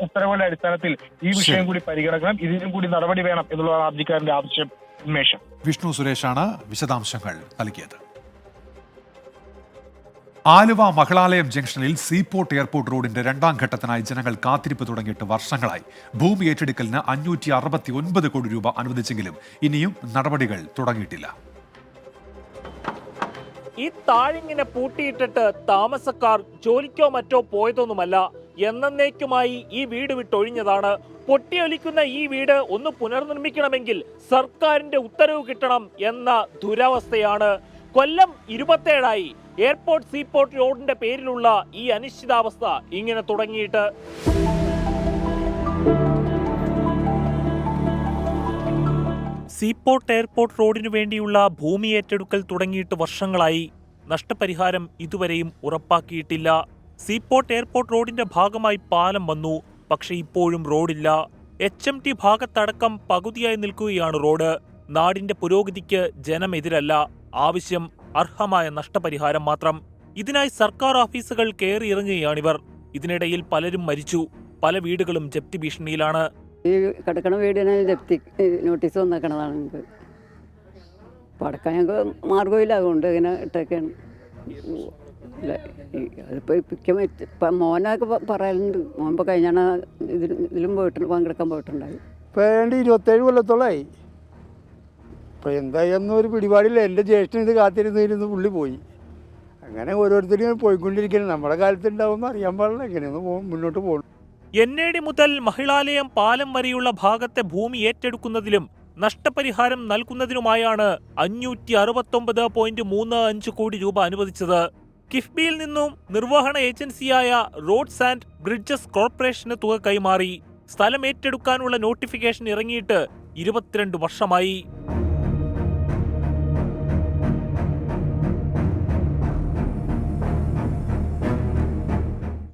ഉത്തരവുകളുടെ അടിസ്ഥാനത്തിൽ ഈ വിഷയം കൂടി പരിഗണിക്കണം, ഇതിനും കൂടി നടപടി വേണം എന്നുള്ളതാണ് ഹർജിക്കാരന്റെ ആവശ്യം. ഉന്മേഷം. വിഷ്ണു സുരേഷാണ് വിശദാംശങ്ങൾ നൽകിയത്. ആലുവ മഹിളാലയം ജംഗ്ഷനിൽ സീപോർട്ട് എയർപോർട്ട് റോഡിന്റെ രണ്ടാം ഘട്ടത്തിനായി ജനങ്ങൾ കാത്തിരിപ്പ് തുടങ്ങിയിട്ട് വർഷങ്ങളായി. ഭൂമി ഏറ്റെടുക്കലിന് 569 കോടി രൂപ അനുവദിച്ചെങ്കിലും ഇനിയും നടപടികൾ തുടങ്ങിയിട്ടില്ല. ഈ താഴിങ്ങനെ പൂട്ടിയിട്ടിട്ട് താമസക്കാർ ജോലിക്കോ മറ്റോ പോയതൊന്നുമല്ല, എന്നേക്കുമായി ഈ വീട് വിട്ടൊഴിഞ്ഞതാണ്. പൊട്ടിയൊലിക്കുന്ന ഈ വീട് ഒന്ന് പുനർനിർമ്മിക്കണമെങ്കിൽ സർക്കാരിന്റെ ഉത്തരവ് കിട്ടണം എന്ന ദുരവസ്ഥയാണ്. കൊല്ലം 27ആയി എയർപോർട്ട് സീപോർട്ട് റോഡിന്റെ പേരിലുള്ള ഈ അനിശ്ചിതാവസ്ഥ ഇങ്ങനെ തുടങ്ങിയിട്ട്. സീപോർട്ട് എയർപോർട്ട് റോഡിനു വേണ്ടിയുള്ള ഭൂമി ഏറ്റെടുക്കൽ തുടങ്ങിയിട്ട് വർഷങ്ങളായി. നഷ്ടപരിഹാരം ഇതുവരെയും ഉറപ്പാക്കിയിട്ടില്ല. സീപോർട്ട് എയർപോർട്ട് റോഡിന്റെ ഭാഗമായി പാലം വന്നു, പക്ഷേ ഇപ്പോഴും റോഡില്ല. HMT ഭാഗത്തടക്കം പകുതിയായി നിൽക്കുകയാണ് റോഡ്. നാടിന്റെ പുരോഗതിക്ക് ജനമെതിരല്ല, ആവശ്യം അർഹമായ നഷ്ടപരിഹാരം മാത്രം. ഇതിനായി സർക്കാർ ഓഫീസുകൾ കയറിയിറങ്ങുകയാണിവർ. ഇതിനിടയിൽ പലരും മരിച്ചു, പല വീടുകളും ജപ്തി ഭീഷണിയിലാണ്. ഈ കിടക്കണ വീടിന് ജപ്തി നോട്ടീസ് വന്നേക്കണതാണ് ഞങ്ങൾക്ക്. പടക്കാൻ ഞങ്ങൾക്ക് മാർഗമില്ല, അതുകൊണ്ട് ഇങ്ങനെ ഇട്ടൊക്കെയാണ്. അതിപ്പോൾ ഇപ്പം മോനൊക്കെ പറയാറുണ്ട്. മോൻ ഇപ്പോൾ കഴിഞ്ഞാണ് ഇതിലും പോയിട്ട് പങ്കെടുക്കാൻ പോയിട്ടുണ്ടായി. ഇപ്പോൾ 27 കൊല്ലത്തോളമായി. ഇപ്പോൾ എന്തായെന്നും ഒരു പിടിപാടില്ല. എൻ്റെ ജ്യേഷ്ഠൻ ഇത് കാത്തിരുന്നിരുന്ന് പുള്ളി പോയി. അങ്ങനെ ഓരോരുത്തരും പോയിക്കൊണ്ടിരിക്കുന്നത്. നമ്മുടെ കാലത്ത് ഉണ്ടാവുമെന്ന് അറിയാൻ പാടില്ല. എങ്ങനെയൊന്ന് മുന്നോട്ട് പോകും. NAD മുതൽ മഹിളാലയം പാലം വരെയുള്ള ഭാഗത്തെ ഭൂമി ഏറ്റെടുക്കുന്നതിലും നഷ്ടപരിഹാരം നൽകുന്നതിനുമായാണ് 569.35 കോടി രൂപ അനുവദിച്ചത്. കിഫ്ബിയിൽ നിന്നും നിർവഹണ ഏജൻസിയായ റോഡ്സ് ആൻഡ് ബ്രിഡ്ജസ് കോർപ്പറേഷന് തുക കൈമാറി. സ്ഥലം ഏറ്റെടുക്കാനുള്ള നോട്ടിഫിക്കേഷൻ ഇറങ്ങിയിട്ട് 22 വർഷമായി.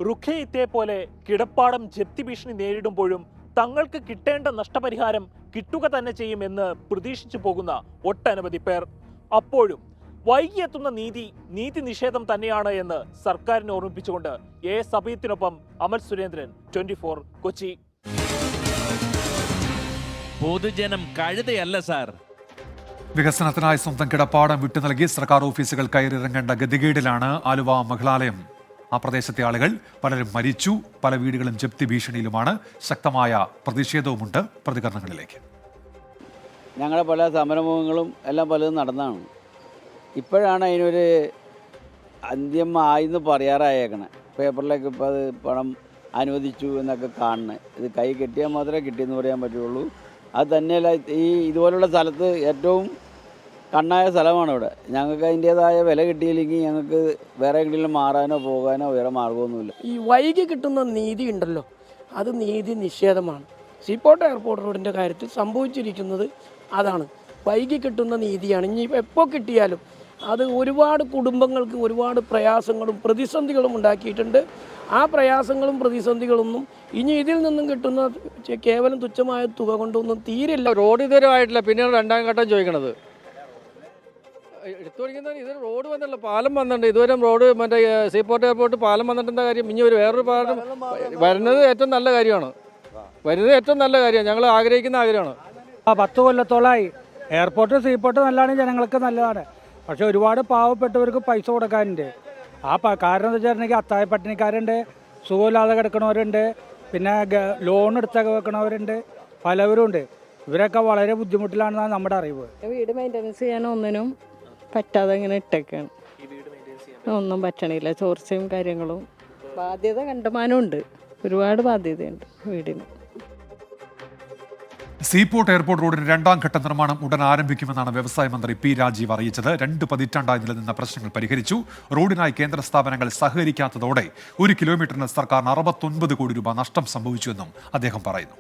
റുഖയെ പോലെ കിടപ്പാടം ജപ്തി ഭീഷണി നേരിടുമ്പോഴും തങ്ങൾക്ക് കിട്ടേണ്ട നഷ്ടപരിഹാരം കിട്ടുക തന്നെ ചെയ്യുമെന്ന് പ്രതീക്ഷിച്ചു പോകുന്ന ഒട്ടനവധി പേർ. അപ്പോഴും വൈകിയെത്തുന്ന നീതി നിഷേധം തന്നെയാണ് എന്ന് സർക്കാരിനെ ഓർമ്മിപ്പിച്ചുകൊണ്ട് AS അഭയത്തിനൊപ്പം അമൽ സുരേന്ദ്രൻ, 24 കൊച്ചി. പൊതുജനം കഴുതയല്ല സാർ. വികസനത്തിനായി സ്വന്തം കിടപ്പാടം വിട്ടു നൽകി സർക്കാർ ഓഫീസുകൾ കയറിയിറങ്ങേണ്ട ഗതികേടിലാണ് ആലുവ മഹിളാലയം. ആ പ്രദേശത്തെ ആളുകൾ പലരും മരിച്ചു, പല വീടുകളും ജപ്തി ഭീഷണിയിലുമാണ്. ശക്തമായ പ്രതിഷേധവുമുണ്ട്. പ്രതികരണങ്ങളിലേക്ക്. ഞങ്ങളുടെ പല സമരമുഖങ്ങളും എല്ലാം പലതും നടന്നതാണ്. ഇപ്പോഴാണ് അതിനൊരു അന്ത്യം ആയിന്ന് പറയാറായേക്കണേ. പേപ്പറിലേക്ക് ഇപ്പോൾ അത് പണം അനുവദിച്ചു എന്നൊക്കെ കാണണേ. ഇത് കൈ കെട്ടിയാൽ മാത്രമേ കിട്ടിയെന്ന് പറയാൻ പറ്റുള്ളൂ. അത് തന്നെയല്ല, ഇതുപോലുള്ള സ്ഥലത്ത് ഏറ്റവും കണ്ണായ സ്ഥലമാണ് ഇവിടെ. ഞങ്ങൾക്ക് അതിൻ്റേതായ വില കിട്ടിയില്ലെങ്കിൽ ഞങ്ങൾക്ക് വേറെ എവിടെയെങ്കിലും മാറാനോ പോകാനോ വേറെ മാർഗമൊന്നുമില്ല. ഈ വൈകി കിട്ടുന്ന നീതി ഉണ്ടല്ലോ, അത് നീതി നിഷേധമാണ്. സീപോർട്ട് എയർപോർട്ട് റോഡിൻ്റെ കാര്യത്തിൽ സംഭവിച്ചിരിക്കുന്നത് അതാണ്. വൈകി കിട്ടുന്ന നീതിയാണ്. ഇനി എപ്പോൾ കിട്ടിയാലും അത് ഒരുപാട് കുടുംബങ്ങൾക്ക് ഒരുപാട് പ്രയാസങ്ങളും പ്രതിസന്ധികളും ഉണ്ടാക്കിയിട്ടുണ്ട്. ആ പ്രയാസങ്ങളും പ്രതിസന്ധികളൊന്നും ഇനി ഇതിൽ നിന്നും കിട്ടുന്ന കേവലം തുച്ഛമായ തുക കൊണ്ടൊന്നും തീരില്ല. റോഡ് ഇതുവരെ ആയിട്ടില്ല, പിന്നെയാണ് രണ്ടാം ഘട്ടം ചോദിക്കണത്. എടുത്തു പഠിക്കുന്ന ഇത് റോഡ് വന്നല്ലോ, പാലം വന്നിട്ടുണ്ട്. ഇതുവരെ റോഡ് മറ്റേ സീപോർട്ട് എയർപോർട്ട് പാലം വന്നിട്ടുള്ള കാര്യം ഇനി വേറൊരു പാലം വരുന്നത് ഏറ്റവും നല്ല കാര്യമാണ്. ഞങ്ങൾ ആഗ്രഹിക്കുന്ന ആഗ്രഹമാണ്. 10 കൊല്ലത്തോളമായി എയർപോർട്ട് സീപോർട്ട് നല്ലതാണ്, ജനങ്ങൾക്ക് നല്ലതാണ്. പക്ഷെ ഒരുപാട് പാവപ്പെട്ടവർക്ക് പൈസ കൊടുക്കാനുണ്ട്. കാരണം എന്താ വെച്ചിട്ടുണ്ടെങ്കിൽ അത്താഴ പട്ടിണിക്കാരുണ്ട്, സുഖമില്ലാതെ കിടക്കണവരുണ്ട്, പിന്നെ ലോൺ എടുത്തൊക്കെ വെക്കണവരുണ്ട്, പലവരും ഉണ്ട്. ഇവരൊക്കെ വളരെ ബുദ്ധിമുട്ടിലാണെന്നാണ് നമ്മുടെ അറിവ്. വീട് മെയിൻ്റനൻസ് ചെയ്യാൻ ഒന്നിനും പറ്റാതെ ഇങ്ങനെ ഇട്ടേക്കാണ്. ഒന്നും പറ്റണില്ല. ചോർച്ചയും കാര്യങ്ങളും ബാധ്യത കണ്ടമാനമുണ്ട്. ഒരുപാട് ബാധ്യതയുണ്ട് വീടിന്. സീപോർട്ട് എയർപോർട്ട് റോഡിന് 2ാം ഘട്ട നിർമ്മാണം ഉടൻ ആരംഭിക്കുമെന്നാണ് വ്യവസായ മന്ത്രി പി രാജീവ് അറിയിച്ചത്. 2 പതിറ്റാണ്ടായി നിലനിന്ന പ്രശ്നങ്ങൾ പരിഹരിച്ചു. റോഡിനായി കേന്ദ്ര സ്ഥാപനങ്ങൾ സഹകരിക്കാത്തതോടെ 1 കിലോമീറ്ററിന് സർക്കാരിന് 69 കോടി രൂപ നഷ്ടം സംഭവിച്ചുവെന്നും അദ്ദേഹം പറയുന്നു.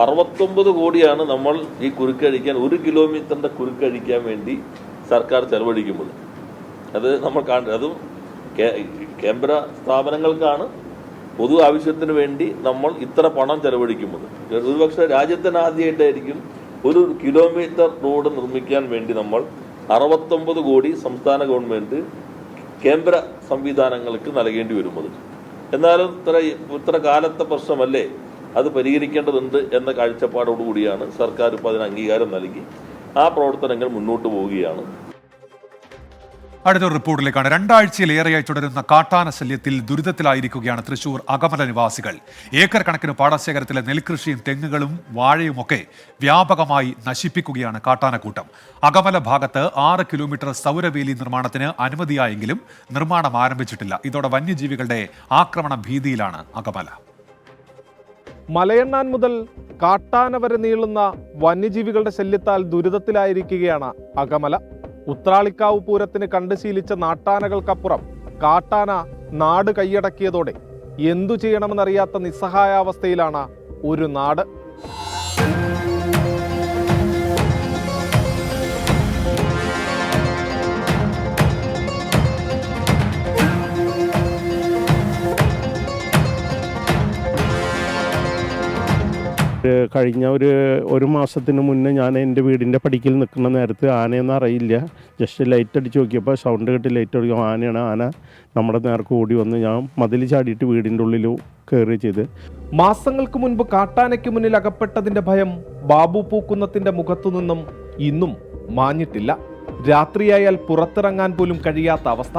69 കോടിയാണ് നമ്മൾ ഈ കുരുക്കഴിക്കാൻ 1 കിലോമീറ്ററിന്റെ കുരുക്കഴിക്കാൻ വേണ്ടി സർക്കാർ ചെലവഴിക്കുന്നത്. അത് നമ്മൾ അതും കേന്ദ്ര സ്ഥാപനങ്ങൾക്കാണ് പൊതു ആവശ്യത്തിന് വേണ്ടി നമ്മൾ ഇത്ര പണം ചെലവഴിക്കുന്നത്. ഒരുപക്ഷെ രാജ്യത്തിന് ആദ്യമായിട്ടായിരിക്കും 1 കിലോമീറ്റർ റോഡ് നിർമ്മിക്കാൻ വേണ്ടി നമ്മൾ 69 കോടി സംസ്ഥാന ഗവൺമെന്റ് കേന്ദ്ര സംവിധാനങ്ങൾക്ക് നൽകേണ്ടി വരുന്നത്. എന്നാലും ഇത്ര കാലത്തെ പ്രശ്നമല്ലേ, അത് പരിഹരിക്കേണ്ടതുണ്ട് എന്ന കാഴ്ചപ്പാടോടുകൂടിയാണ് സർക്കാർ ഇപ്പോൾ അതിന് അംഗീകാരം നൽകി ആ പ്രവർത്തനങ്ങൾ മുന്നോട്ട് പോവുകയാണ്. അടുത്തൊരു റിപ്പോർട്ടിലേക്കാണ്. 2 ആഴ്ചയിലേറെയായി തുടരുന്ന കാട്ടാന ശല്യത്തിൽ ദുരിതത്തിലായിരിക്കുകയാണ് തൃശൂർ അകമല നിവാസികൾ. ഏക്കർ കണക്കിന് പാടശേഖരത്തിലെ നെൽകൃഷിയും തെങ്ങുകളും വാഴയുമൊക്കെ വ്യാപകമായി നശിപ്പിക്കുകയാണ് കാട്ടാനക്കൂട്ടം. അകമല ഭാഗത്ത് 6 കിലോമീറ്റർ സൗരവേലി നിർമ്മാണത്തിന് അനുമതിയായെങ്കിലും നിർമ്മാണം ആരംഭിച്ചിട്ടില്ല. ഇതോടെ വന്യജീവികളുടെ ആക്രമണ ഭീതിയിലാണ് അകമല. മലയണ്ണാൻ മുതൽ കാട്ടാന വരെ നീളുന്ന വന്യജീവികളുടെ ശല്യത്താൽ ദുരിതത്തിലായിരിക്കുകയാണ് അകമല. ഉത്രാളിക്കാവ് പൂരത്തിന് കണ്ടുശീലിച്ച നാട്ടാനകൾക്കപ്പുറം കാട്ടാന നാട് കൈയടക്കിയതോടെ എന്തു ചെയ്യണമെന്നറിയാത്ത നിസ്സഹായാവസ്ഥയിലാണ് ഒരു നാട്. കഴിഞ്ഞ ഒരു മാസത്തിന് മുന്നേ ഞാൻ എൻ്റെ വീടിൻ്റെ പടിക്കൽ നിൽക്കുന്ന നേരത്ത് ആനയെന്ന് അറിയില്ല, ജസ്റ്റ് ലൈറ്റ് അടിച്ച് നോക്കിയപ്പോൾ സൗണ്ട് കേട്ട് ലൈറ്റ് അടിക്കുമ്പോൾ ആനയാണ്. ആന നമ്മുടെ നേർക്ക് ഓടി വന്ന് ഞാൻ മതിൽ ചാടിയിട്ട് വീടിൻ്റെ ഉള്ളിൽ കയറി ചെയ്ത്. മാസങ്ങൾക്ക് മുൻപ് കാട്ടാനയ്ക്ക് മുന്നിൽ അകപ്പെട്ടതിൻ്റെ ഭയം ബാബു പൂക്കുന്നത്തിൻ്റെ മുഖത്തു നിന്നും ഇന്നും മാഞ്ഞിട്ടില്ല. രാത്രിയായാൽ പുറത്തിറങ്ങാൻ പോലും കഴിയാത്ത അവസ്ഥ.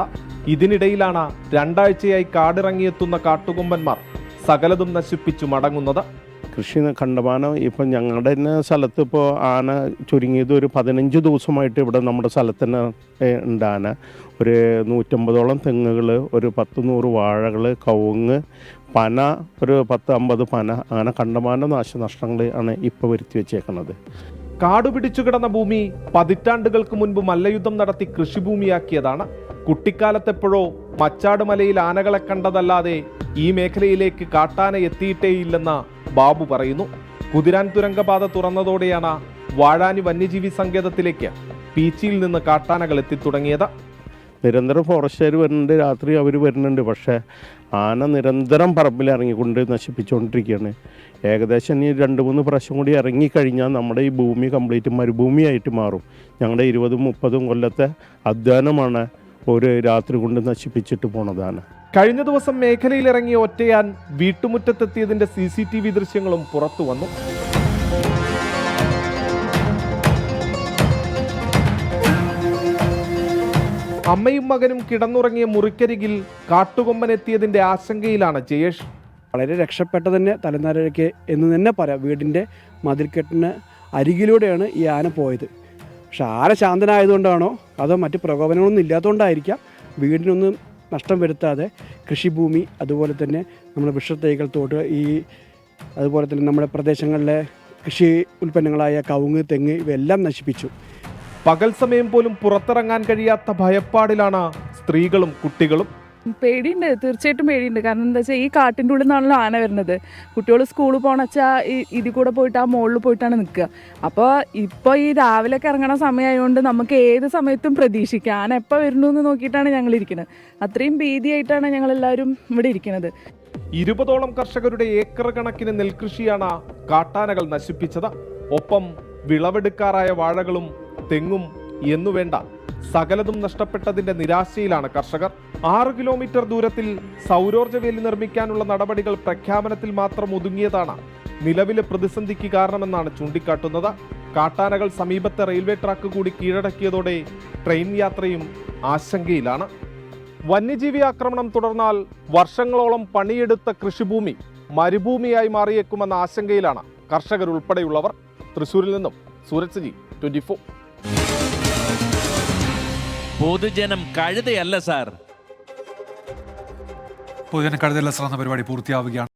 ഇതിനിടയിലാണ് 2 ആഴ്ചയായി കാടിറങ്ങിയെത്തുന്ന കാട്ടുകൊമ്പന്മാർ സകലതും നശിപ്പിച്ചു മടങ്ങുന്നത്. കൃഷി കണ്ടമാനം ഇപ്പം ഞങ്ങളുടെ തന്നെ സ്ഥലത്ത് ഇപ്പോൾ ആന ചുരുങ്ങിയത് ഒരു 15 ദിവസമായിട്ട് ഇവിടെ നമ്മുടെ സ്ഥലത്ത് തന്നെ ഉണ്ട് ആന. ഒരു 150ഓളം തെങ്ങുകൾ, ഒരു 10-100 വാഴകൾ, കവുങ്ങ്, പന, ഒരു 10-50 പന, അങ്ങനെ കണ്ടമാനം നാശനഷ്ടങ്ങൾ ആണ് ഇപ്പോൾ വരുത്തി വെച്ചേക്കുന്നത്. കാടുപിടിച്ചു കിടന്ന ഭൂമി പതിറ്റാണ്ടുകൾക്ക് മുൻപ് മല്ലയുദ്ധം നടത്തി കൃഷിഭൂമിയാക്കിയതാണ്. കുട്ടിക്കാലത്തെപ്പോഴോ മച്ചാട് മലയിൽ ആനകളെ കണ്ടതല്ലാതെ ഈ മേഖലയിലേക്ക് കാട്ടാന എത്തിയിട്ടേയില്ലെന്ന് ബാബു പറയുന്നു. കുതിരാൻ തുരങ്കപാത തുറന്നതോടെയാണ് വാഴാനി വന്യജീവി സങ്കേതത്തിലേക്ക് പീച്ചിയിൽ നിന്ന് കാട്ടാനകൾ എത്തിത്തുടങ്ങിയത്. നിരന്തരം ഫോറസ്റ്റുകാർ വരുന്നുണ്ട്, രാത്രി അവർ വരുന്നുണ്ട്. പക്ഷേ ആന നിരന്തരം പറമ്പിൽ ഇറങ്ങിക്കൊണ്ട് നശിപ്പിച്ചുകൊണ്ടിരിക്കുകയാണ്. ഏകദേശം ഇനി 2-3 പ്രാവശ്യം കൂടി ഇറങ്ങിക്കഴിഞ്ഞാൽ നമ്മുടെ ഈ ഭൂമി കംപ്ലീറ്റ് മരുഭൂമിയായിട്ട് മാറും. ഞങ്ങളുടെ 20-30 കൊല്ലത്തെ അധ്വാനമാണ് ഒരു രാത്രി കൊണ്ട് നശിപ്പിച്ചിട്ട് പോണതാണ്. കഴിഞ്ഞ ദിവസം മേഖലയിൽ ഇറങ്ങിയ ഒറ്റയാൻ വീട്ടുമുറ്റത്തെത്തിയതിന്റെ CCTV ദൃശ്യങ്ങളും പുറത്തു വന്നു. അമ്മയും മകനും കിടന്നുറങ്ങിയ മുറിക്കരികിൽ കാട്ടുകൊമ്പൻ എത്തിയതിന്റെ ആശങ്കയിലാണ് ജയേഷ്. വളരെ രക്ഷപ്പെട്ട തന്നെ തലനാരിഴയ്ക്ക് എന്ന് തന്നെ പറയാം. വീടിൻ്റെ മതിൽക്കെട്ടിന് അരികിലൂടെയാണ് ഈ ആന പോയത്. പക്ഷെ ആന ശാന്തനായതുകൊണ്ടാണോ അതോ മറ്റ് പ്രകോപനങ്ങളൊന്നും ഇല്ലാത്തതുകൊണ്ടായിരിക്കാം വീടിനൊന്നും നഷ്ടം വരുത്താതെ കൃഷിഭൂമി, അതുപോലെ തന്നെ നമ്മുടെ വൃക്ഷത്തൈകൾ, തോട്ട്, അതുപോലെ തന്നെ നമ്മുടെ പ്രദേശങ്ങളിലെ കൃഷി ഉൽപ്പന്നങ്ങളായ കവുങ്ങ്, തെങ്ങ് ഇവയെല്ലാം നശിപ്പിച്ചു. പകൽ സമയം പോലും പുറത്തിറങ്ങാൻ കഴിയാത്ത ഭയപ്പാടിലാണ് സ്ത്രീകളും കുട്ടികളും. പേടിയുണ്ട്, തീർച്ചയായിട്ടും പേടിയുണ്ട്. കാരണം എന്താ വെച്ചാൽ ഈ കാട്ടിൻ്റെ ഉള്ളിൽ നിന്നാണല്ലോ ആന വരുന്നത്. കുട്ടികൾ സ്കൂളിൽ പോകണം വെച്ചാൽ ഇതിൽ കൂടെ പോയിട്ട് ആ മുകളിൽ പോയിട്ടാണ് നിൽക്കുക. അപ്പോൾ ഇപ്പോൾ ഈ രാവിലെയൊക്കെ ഇറങ്ങണ സമയമായതുകൊണ്ട് നമുക്ക് ഏത് സമയത്തും പ്രതീക്ഷിക്കാം. ആന എപ്പോൾ വരുന്നു എന്ന് നോക്കിയിട്ടാണ് ഞങ്ങൾ ഇരിക്കുന്നത്. അത്രയും ഭീതിയായിട്ടാണ് ഞങ്ങളെല്ലാവരും ഇവിടെ ഇരിക്കുന്നത്. 20ഓളം കർഷകരുടെ ഏക്കർ കണക്കിന് നെൽകൃഷിയാണ് കാട്ടാനകൾ നശിപ്പിച്ചത്. ഒപ്പം വിളവെടുക്കാറായ വാഴകളും തെങ്ങും എന്നുവേണ്ട സകലതും നഷ്ടപ്പെട്ടതിന്റെ നിരാശയിലാണ് കർഷകർ. 6 കിലോമീറ്റർ ദൂരത്തിൽ സൗരോർജ്ജ വേലി നിർമ്മിക്കാനുള്ള നടപടികൾ പ്രഖ്യാപനത്തിൽ മാത്രം ഒതുങ്ങിയതാണ് നിലവിലെ പ്രതിസന്ധിക്ക് കാരണമെന്നാണ് ചൂണ്ടിക്കാട്ടുന്നത്. കാട്ടാനകൾ സമീപത്തെ റെയിൽവേ ട്രാക്ക് കൂടി കീഴടക്കിയതോടെ ട്രെയിൻ യാത്രയും ആശങ്കയിലാണ്. വന്യജീവി ആക്രമണം തുടർന്നാൽ വർഷങ്ങളോളം പണിയെടുത്ത കൃഷിഭൂമി മരുഭൂമിയായി മാറിയേക്കുമെന്ന ആശങ്കയിലാണ് കർഷകരുൾപ്പെടെയുള്ളവർ. തൃശ്ശൂരിൽ നിന്നും സൂരജ് സജി, 24. പൊതുജനം കഴുതയല്ല സാർ. പൊതുജന കഴുതല്ല എന്ന പരിപാടി പൂർത്തിയാവുകയാണ്.